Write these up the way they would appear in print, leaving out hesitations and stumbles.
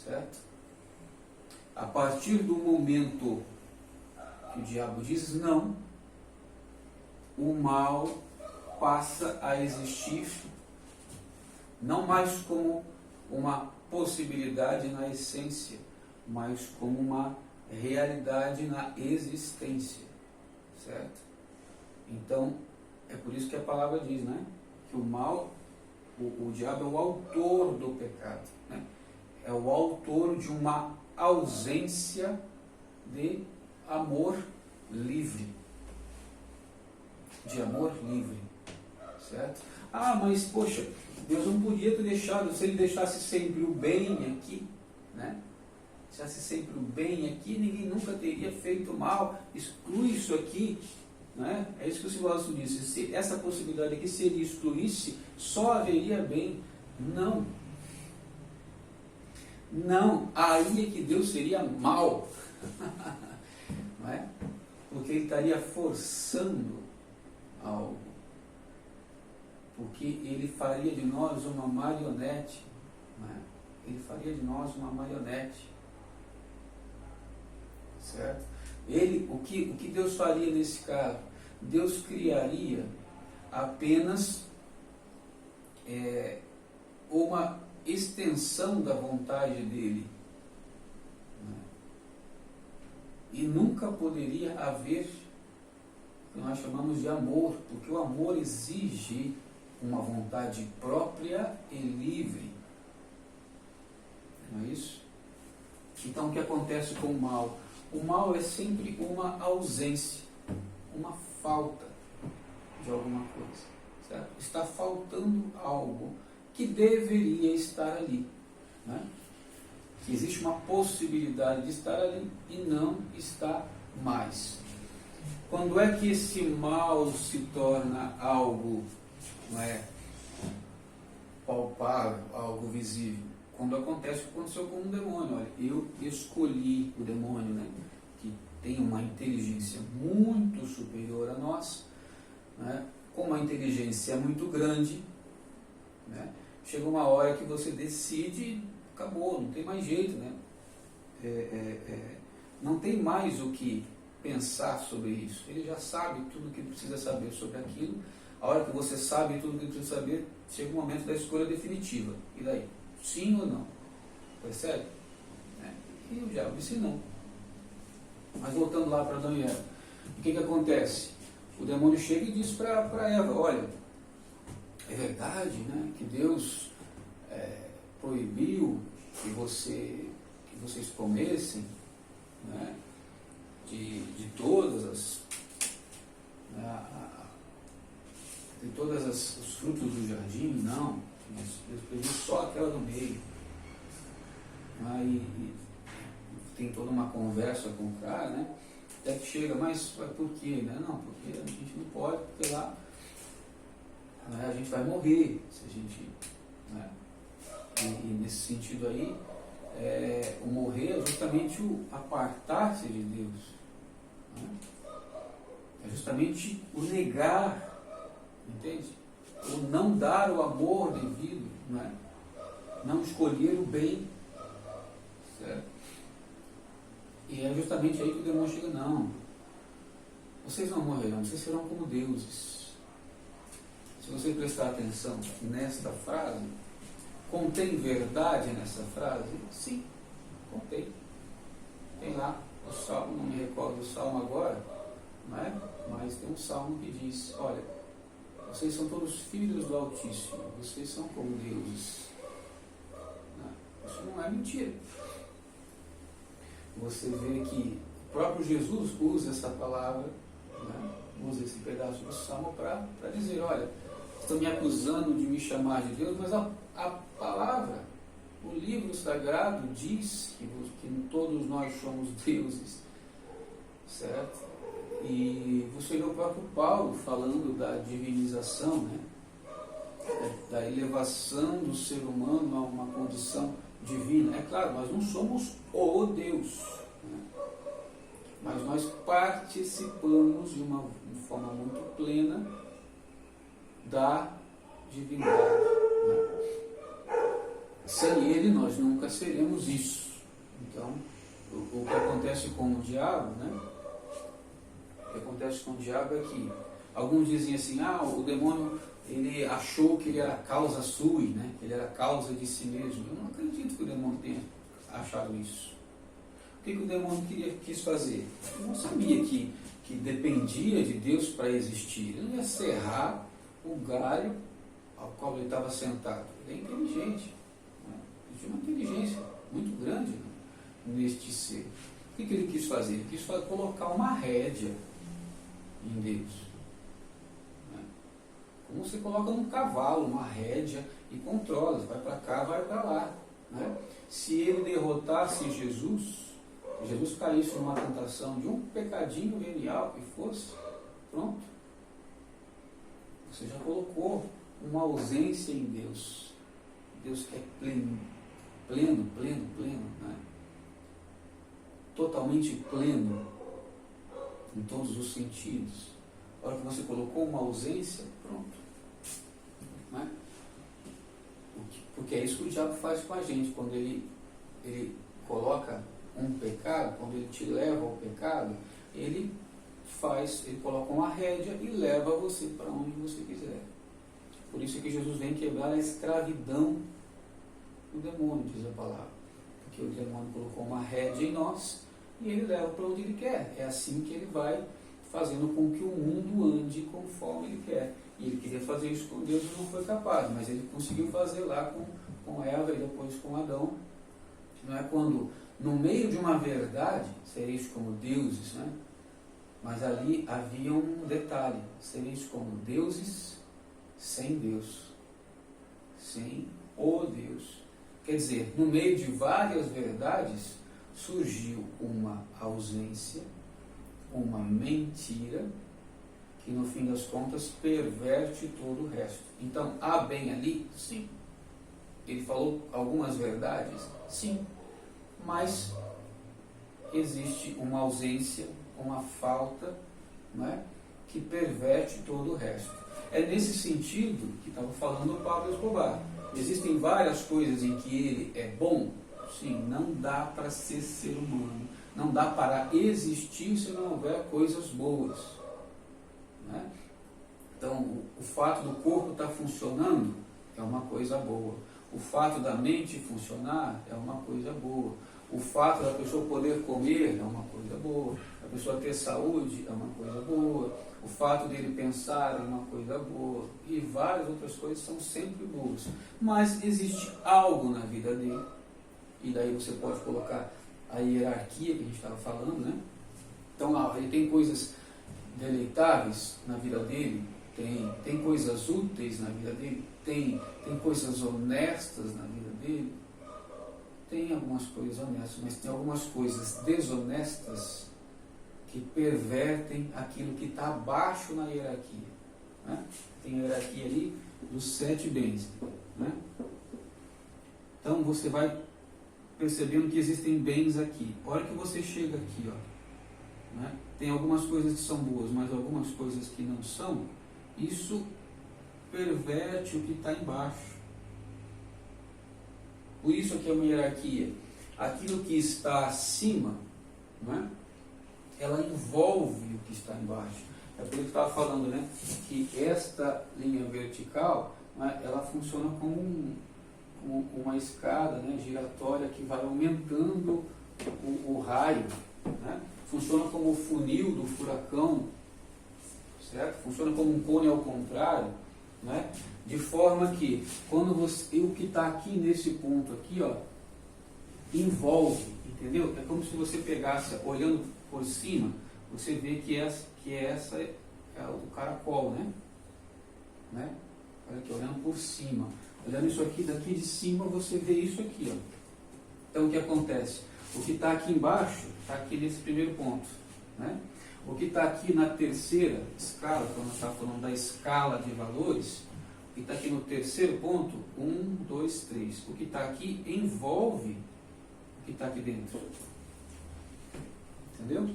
certo? A partir do momento que o diabo diz não, o mal passa a existir não mais como uma possibilidade na essência, mas como uma realidade na existência, certo? Então, é por isso que a palavra diz, né? Que o mal, o diabo é o autor do pecado, né? É o autor de uma ausência de amor livre. De amor livre, certo? Ah, mas poxa, Deus não podia ter deixado, se ele deixasse sempre o bem aqui, né? Deixasse sempre o bem aqui, ninguém nunca teria feito mal, exclui isso aqui, né? É isso que o filósofo disse, se essa possibilidade aqui, se ele excluísse, só haveria bem. Não. Não, aí é que Deus seria mal, não é? Porque ele estaria forçando algo, porque ele faria de nós uma marionete, não é? Ele faria de nós uma marionete, certo? O que Deus faria nesse caso? Deus criaria apenas uma extensão da vontade dele, né? E nunca poderia haver o que nós chamamos de amor, porque o amor exige uma vontade própria e livre, não é isso? Então o que acontece com o mal? O mal é sempre uma ausência, uma falta de alguma coisa, certo? Está faltando algo que deveria estar ali, né? Que existe uma possibilidade de estar ali e não está mais. Quando é que esse mal se torna algo, não é, palpável, algo visível? Quando acontece o que aconteceu com um demônio. Olha, eu escolhi o demônio, né, que tem uma inteligência muito superior a nós, né, com uma inteligência muito grande, né, chega uma hora que você decide, acabou, não tem mais jeito, né? Não tem mais o que pensar sobre isso. Ele já sabe tudo o que precisa saber sobre aquilo. A hora que você sabe tudo o que precisa saber, chega o momento da escolha definitiva. E daí? Sim ou não? Percebe? E o diabo disse não. Mas voltando lá para Adão e Eva, o que acontece? O demônio chega e diz para Eva, olha, é verdade, né, que Deus proibiu que vocês comessem, né, de todas as, né, de todas os frutos do jardim? Não, Deus proibiu só aquela do meio. Aí tem toda uma conversa com o cara, né, até que chega, mas por quê? Né? Não, porque a gente não pode, porque lá, né, a gente vai morrer se a gente, né? E nesse sentido aí, o morrer é justamente o apartar-se de Deus, né? É justamente o negar, entende? O não dar o amor devido, né? Não escolher o bem, certo? E é justamente aí que o demônio chega, não, vocês não morrerão, vocês serão como deuses. Se você prestar atenção nesta frase, contém verdade nessa frase? Sim, contém. Tem lá o salmo, não me recordo do salmo agora, não é? Mas tem um salmo que diz, olha, vocês são todos filhos do Altíssimo, vocês são como deuses. Não, isso não é mentira. Você vê que o próprio Jesus usa essa palavra, né? Usa esse pedaço do salmo para dizer, olha, estão me acusando de me chamar de Deus, mas a palavra, o livro sagrado diz que todos nós somos deuses, certo? E você vê o próprio Paulo falando da divinização, né? Da elevação do ser humano a uma condição divina. É claro, nós não somos o Deus, né? Mas nós participamos de uma forma muito plena da divindade, né? sem ele nós nunca seremos isso. Então, o que acontece com o diabo, né? O que acontece com o diabo é que alguns dizem assim, o demônio, ele achou que ele era causa sui, né? Que ele era causa de si mesmo. Eu não acredito que o demônio tenha achado isso. O que o demônio quis fazer? Ele não sabia que dependia de Deus para existir. Ele não ia serrar o galho ao qual ele estava sentado. Ele é inteligente. Né? Ele tinha uma inteligência muito grande, né, neste ser. O que ele quis fazer? Ele quis colocar uma rédea em Deus. Né? Como você coloca num cavalo uma rédea e controla, vai para cá, vai para lá. Né? Se ele derrotasse Jesus caísse numa tentação de um pecadinho venial que fosse, pronto. Você já colocou uma ausência em Deus. Deus que é pleno, né? Totalmente pleno em todos os sentidos. A hora que você colocou uma ausência, pronto. Né? Porque é isso que o diabo faz com a gente, quando ele coloca um pecado, quando ele te leva ao pecado, ele coloca uma rédea e leva você para onde você quiser. Por isso é que Jesus vem quebrar a escravidão do demônio, diz a palavra. Porque o demônio colocou uma rédea em nós e ele leva para onde ele quer. É assim que ele vai fazendo com que o mundo ande conforme ele quer. E ele queria fazer isso com Deus e não foi capaz, mas ele conseguiu fazer lá com Eva e depois com Adão. Não é quando, no meio de uma verdade, sereis como deuses, né? Mas ali havia um detalhe: sereis como deuses sem Deus, sem o Deus. Quer dizer, no meio de várias verdades, surgiu uma ausência, uma mentira, que no fim das contas perverte todo o resto. Então, há bem ali? Sim. Ele falou algumas verdades? Sim. Mas existe uma ausência, uma falta, né, que perverte todo o resto. É nesse sentido que estava falando o Pablo Escobar. Existem várias coisas em que ele é bom? Sim, não dá para ser ser humano. Não dá para existir se não houver coisas boas. Né? Então, o fato do corpo estar funcionando é uma coisa boa. O fato da mente funcionar é uma coisa boa. O fato da pessoa poder comer é uma coisa boa. A pessoa ter saúde é uma coisa boa. O fato dele pensar é uma coisa boa. E várias outras coisas são sempre boas. Mas existe algo na vida dele. E daí você pode colocar a hierarquia que a gente estava falando, né? Então, ele tem coisas deleitáveis na vida dele, tem coisas úteis na vida dele, tem coisas honestas na vida dele, tem algumas coisas honestas, mas tem algumas coisas desonestas que pervertem aquilo que está abaixo na hierarquia. Né? Tem a hierarquia ali dos 7 bens. Né? Então você vai percebendo que existem bens aqui. A hora que você chega aqui, ó, né? Tem algumas coisas que são boas, mas algumas coisas que não são, isso perverte o que está embaixo. Por isso aqui é uma hierarquia. Aquilo que está acima, né, ela envolve o que está embaixo. É por isso que eu estava falando, né, que esta linha vertical, né, ela funciona como uma escada, né, giratória que vai aumentando o raio. Né? Funciona como o funil do furacão, certo? Funciona como um cone ao contrário. Né? De forma que quando o que está aqui nesse ponto aqui, ó, envolve, entendeu? É como se você pegasse, olhando por cima, você vê que essa é o caracol, né? Olha aqui, olhando por cima, olhando isso aqui, daqui de cima você vê isso aqui, ó. Então o que acontece? O que está aqui embaixo está aqui nesse primeiro ponto, né? O que está aqui na terceira escala, quando está falando da escala de valores, o que está aqui no terceiro ponto, 1, 2, 3. O que está aqui envolve o que está aqui dentro. Entendeu?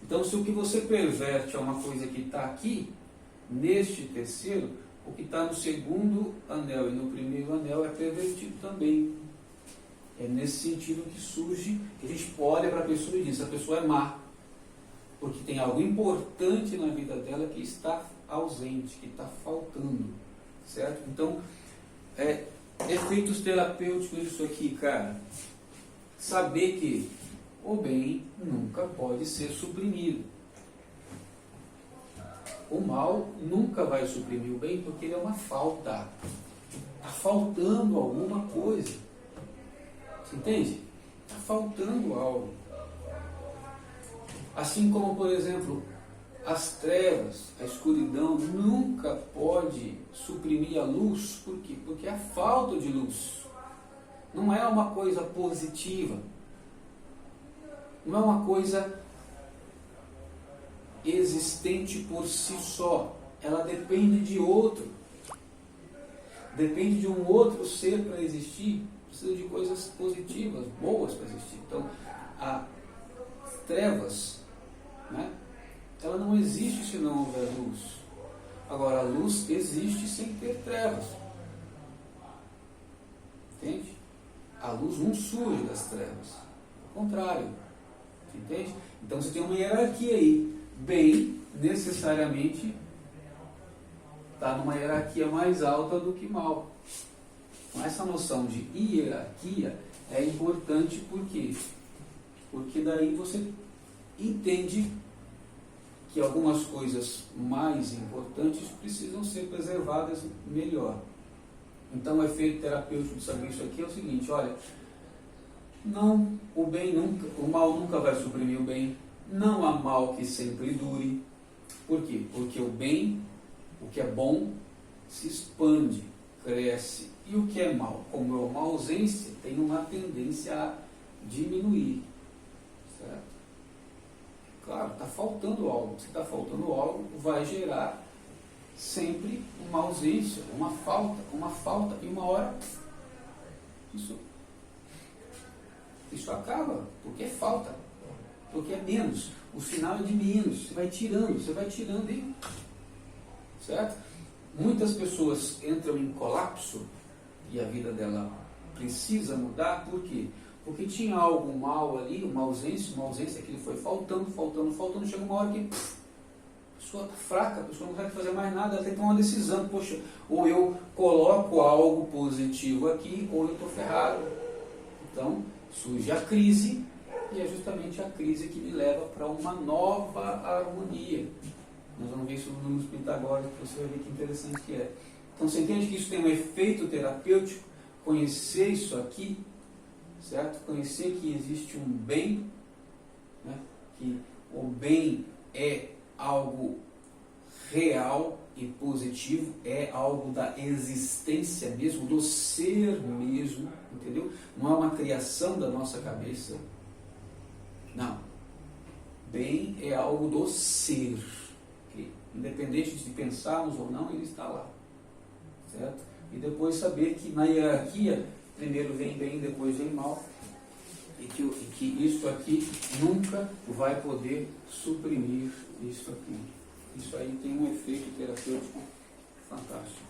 Então, se o que você perverte é uma coisa que está aqui, neste terceiro, o que está no segundo anel e no primeiro anel é pervertido também. É nesse sentido que surge, que a gente olha para a pessoa e diz, a pessoa é má, porque tem algo importante na vida dela que está ausente, que está faltando, certo? Então, efeitos terapêuticos disso aqui, cara. Saber que o bem nunca pode ser suprimido. O mal nunca vai suprimir o bem porque ele é uma falta. Está faltando alguma coisa. Você entende? Está faltando algo. Assim como, por exemplo, as trevas, a escuridão nunca pode suprimir a luz. Por quê? Porque é a falta de luz. Não é uma coisa positiva. Não é uma coisa existente por si só. Ela depende de outro. Depende de um outro ser para existir. Precisa de coisas positivas, boas para existir. Então, as trevas, né, ela não existe se não houver luz. Agora, a luz existe sem ter trevas. Entende? A luz não surge das trevas. Ao contrário. Entende? Então você tem uma hierarquia aí. Bem, necessariamente, está numa hierarquia mais alta do que mal. Então, essa noção de hierarquia é importante por quê? Porque daí você entende que algumas coisas mais importantes precisam ser preservadas melhor. Então o efeito terapêutico de saber isso aqui é o seguinte, olha, não, o mal nunca vai suprimir o bem, não há mal que sempre dure. Por quê? Porque o bem, o que é bom, se expande, cresce. E o que é mal, como é uma ausência, tem uma tendência a diminuir. Certo? Claro, está faltando algo. Se está faltando algo, vai gerar sempre uma ausência, uma falta, e uma hora isso acaba, porque é falta, porque é menos. O sinal é de menos, você vai tirando, hein? Certo? Muitas pessoas entram em colapso e a vida dela precisa mudar, por quê? Porque tinha algo mal ali, uma ausência que lhe foi faltando, chega uma hora que a pessoa está fraca, a pessoa não consegue fazer mais nada, ela tem que tomar uma decisão, poxa, ou eu coloco algo positivo aqui, ou eu estou ferrado. Então, surge a crise, e é justamente a crise que me leva para uma nova harmonia. Nós vamos ver isso nos números pitagóricos, você vai ver que interessante que é. Então, você entende que isso tem um efeito terapêutico? Conhecer isso aqui, certo? Conhecer que existe um bem, né? Que o bem é algo real e positivo, é algo da existência mesmo, do ser mesmo, entendeu? Não é uma criação da nossa cabeça. Não. Bem é algo do ser. Okay? Independente de pensarmos ou não, ele está lá. Certo? E depois saber que na hierarquia, primeiro vem bem, depois vem mal. E que isso aqui nunca vai poder suprimir isso aqui. Isso aí tem um efeito terapêutico fantástico.